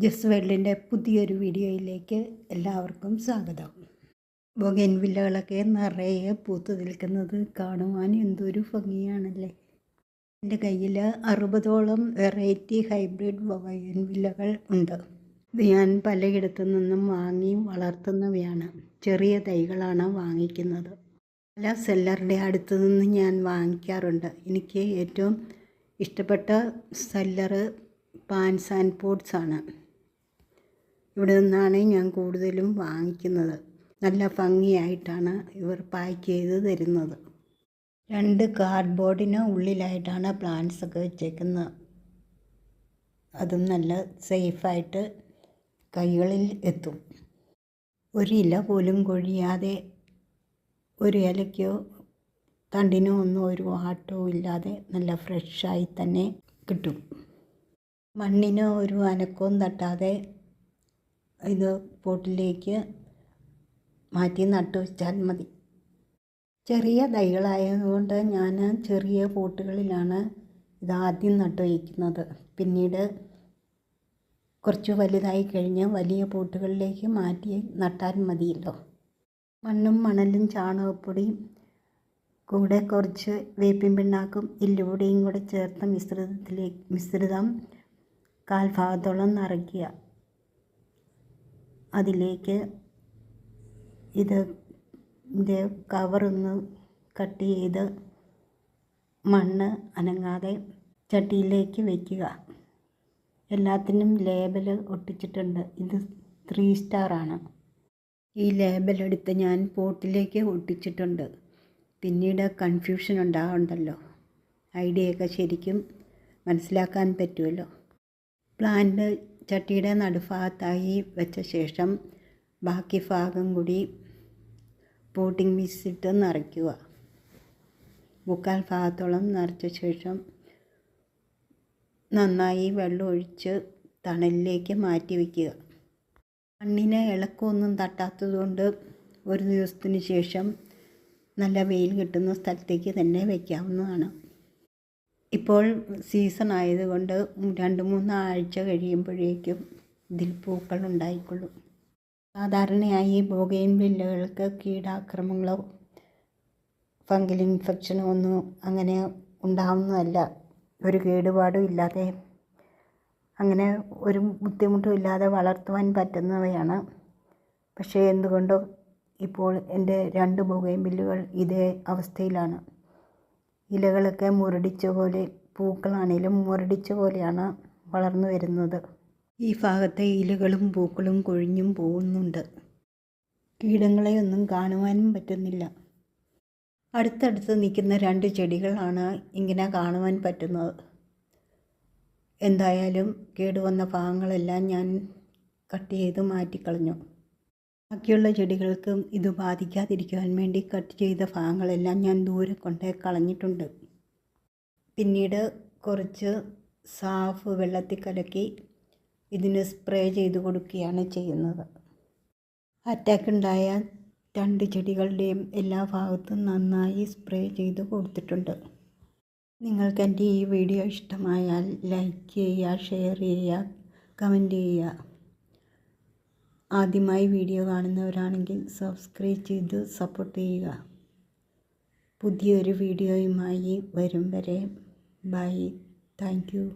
ജസ് വേൾഡിൻ്റെ പുതിയൊരു വീഡിയോയിലേക്ക് എല്ലാവർക്കും സ്വാഗതം. ബൊഗൈൻവില്ലകളൊക്കെ നിറയെ പൂത്തു നിൽക്കുന്നത് കാണുവാൻ എന്തൊരു ഭംഗിയാണല്ലേ. എൻ്റെ കയ്യിൽ 60ഓളം വെറൈറ്റി ഹൈബ്രിഡ് ബൊഗൈൻവില്ലകൾ ഉണ്ട്. ഇത് ഞാൻ പലയിടത്തു നിന്നും വാങ്ങി വളർത്തുന്നവയാണ്. ചെറിയ തൈകളാണ് വാങ്ങിക്കുന്നത്. പല സെല്ലറുടെ അടുത്തു നിന്ന് ഞാൻ വാങ്ങിക്കാറുണ്ട്. എനിക്ക് ഏറ്റവും ഇഷ്ടപ്പെട്ട സെല്ലറ് പാൻസ് ആൻഡ് പോട്ട്സ് ആണ്. ഇവിടെ നിന്നാണ് ഞാൻ കൂടുതലും വാങ്ങിക്കുന്നത്. നല്ല ഭംഗിയായിട്ടാണ് ഇവർ പാക്ക് ചെയ്ത് തരുന്നത്. 2 കാർഡ്ബോർഡിന് ഉള്ളിലായിട്ടാണ് പ്ലാന്റ്സ് ഒക്കെ വെച്ചേക്കുന്നത്. അതും നല്ല സേഫായിട്ട് കൈകളിൽ എത്തും. ഒരു ഇല പോലും കൊഴിയാതെ, ഒരു ഇലയ്ക്കോ തണ്ടിനോ ഒന്നും ഒരു വാട്ടവും ഇല്ലാതെ നല്ല ഫ്രഷായി തന്നെ കിട്ടും. മണ്ണിന് ഒരു അനക്കവും തട്ടാതെ ഇത് പോട്ടിലേക്ക് മാറ്റി നട്ടു വെച്ചാൽ മതി. ചെറിയ തൈകളായതുകൊണ്ട് ഞാൻ ചെറിയ പോട്ടുകളിലാണ് ഇതാദ്യം നട്ടു വയ്ക്കുന്നത്. പിന്നീട് കുറച്ച് വലുതായി കഴിഞ്ഞ് വലിയ പോട്ടുകളിലേക്ക് മാറ്റി നട്ടാൽ മതിയല്ലോ. മണ്ണും മണലും ചാണകപ്പൊടിയും കൂടെ കുറച്ച് വേപ്പിൻ പിണ്ണാക്കും എല്ലുപൊടിയും കൂടെ ചേർത്ത മിശ്രിതം 1/4 ഭാഗത്തോളം നിറയ്ക്കുക. അതിലേക്ക് ഇതിൻ്റെ കവറൊന്ന് കട്ട് ചെയ്ത് മണ്ണ് അനങ്ങാതെ ചട്ടിയിലേക്ക് വയ്ക്കുക. എല്ലാത്തിനും ലേബൽ ഒട്ടിച്ചിട്ടുണ്ട്. ഇത് 3 സ്റ്റാർ ആണ്. ഈ ലേബലെടുത്ത് ഞാൻ പോട്ടിലേക്ക് ഒട്ടിച്ചിട്ടുണ്ട്. പിന്നീട് കൺഫ്യൂഷൻ ഉണ്ടാകണ്ടല്ലോ, ഐഡിയയൊക്കെ ശരിക്കും മനസ്സിലാക്കാൻ പറ്റുമല്ലോ. പ്ലാന്റ് ചട്ടിയുടെ നടുഭാഗത്തായി വെച്ച ശേഷം ബാക്കി ഭാഗം കൂടി പോട്ടിംഗ് മിക്സ് ഇട്ട് നിറയ്ക്കുക. 3/4 ഭാഗത്തോളം നിറച്ച ശേഷം നന്നായി വെള്ളം ഒഴിച്ച് തണലിലേക്ക് മാറ്റി വയ്ക്കുക. മണ്ണിന് ഇളക്കമൊന്നും തട്ടാത്തതുകൊണ്ട് ഒരു ദിവസത്തിന് ശേഷം നല്ല വെയിൽ കിട്ടുന്ന സ്ഥലത്തേക്ക് തന്നെ വയ്ക്കാവുന്നതാണ്. ഇപ്പോൾ സീസൺ ആയതുകൊണ്ട് 2-3 ആഴ്ച കഴിയുമ്പോഴേക്കും ഇതിൽ പൂക്കൾ ഉണ്ടായിക്കൊള്ളും. സാധാരണയായി ബൊഗൈൻവില്ലകൾക്ക് കീടാക്രമങ്ങളോ ഫംഗൽ ഇൻഫെക്ഷനോ ഒന്നും അങ്ങനെ ഉണ്ടാവുന്നതല്ല. ഒരു കേടുപാടും ഇല്ലാതെ, അങ്ങനെ ഒരു ബുദ്ധിമുട്ടും ഇല്ലാതെ വളർത്തുവാൻ പറ്റുന്നവയാണ്. പക്ഷേ എന്തുകൊണ്ടോ ഇപ്പോൾ എൻ്റെ 2 ബൊഗൈൻവില്ലകൾ ഇതേ അവസ്ഥയിലാണ്. ഇലകളൊക്കെ മുരടിച്ച പോലെ, പൂക്കളാണേലും മുരടിച്ച പോലെയാണ് വളർന്നു വരുന്നത്. ഈ ഭാഗത്തെ ഇലകളും പൂക്കളും കൊഴിഞ്ഞും പോകുന്നുണ്ട്. കീടങ്ങളെ ഒന്നും കാണുവാനും പറ്റുന്നില്ല. അടുത്തടുത്ത് നിൽക്കുന്ന 2 ചെടികളാണ് ഇങ്ങനെ കാണുവാൻ പറ്റുന്നത്. എന്തായാലും കേടുവന്ന ഭാഗങ്ങളെല്ലാം ഞാൻ കട്ട് ചെയ്ത് മാറ്റിക്കളഞ്ഞു. ബാക്കിയുള്ള ചെടികൾക്കും ഇത് ബാധിക്കാതിരിക്കുവാൻ വേണ്ടി കട്ട് ചെയ്ത ഭാഗങ്ങളെല്ലാം ഞാൻ ദൂരെ കൊണ്ടേ കളഞ്ഞിട്ടുണ്ട്. പിന്നീട് കുറച്ച് സാഫ് വെള്ളത്തിൽ കലക്കി ഇതിന് സ്പ്രേ ചെയ്ത് കൊടുക്കുകയാണ് ചെയ്യുന്നത്. അറ്റാക്ക് ഉണ്ടായ 2 ചെടികളുടെയും എല്ലാ ഭാഗത്തും നന്നായി സ്പ്രേ ചെയ്ത് കൊടുത്തിട്ടുണ്ട്. നിങ്ങൾക്ക് എൻ്റെ ഈ വീഡിയോ ഇഷ്ടമായാൽ ലൈക്ക് ചെയ്യുക, ഷെയർ ചെയ്യുക, കമൻറ്റ് ചെയ്യുക. ആദ്യമായി വീഡിയോ കാണുന്നവരാണെങ്കിൽ സബ്സ്ക്രൈബ് ചെയ്ത് സപ്പോർട്ട് ചെയ്യുക. പുതിയൊരു വീഡിയോയുമായി വരും വരെ ബൈ. Thank you.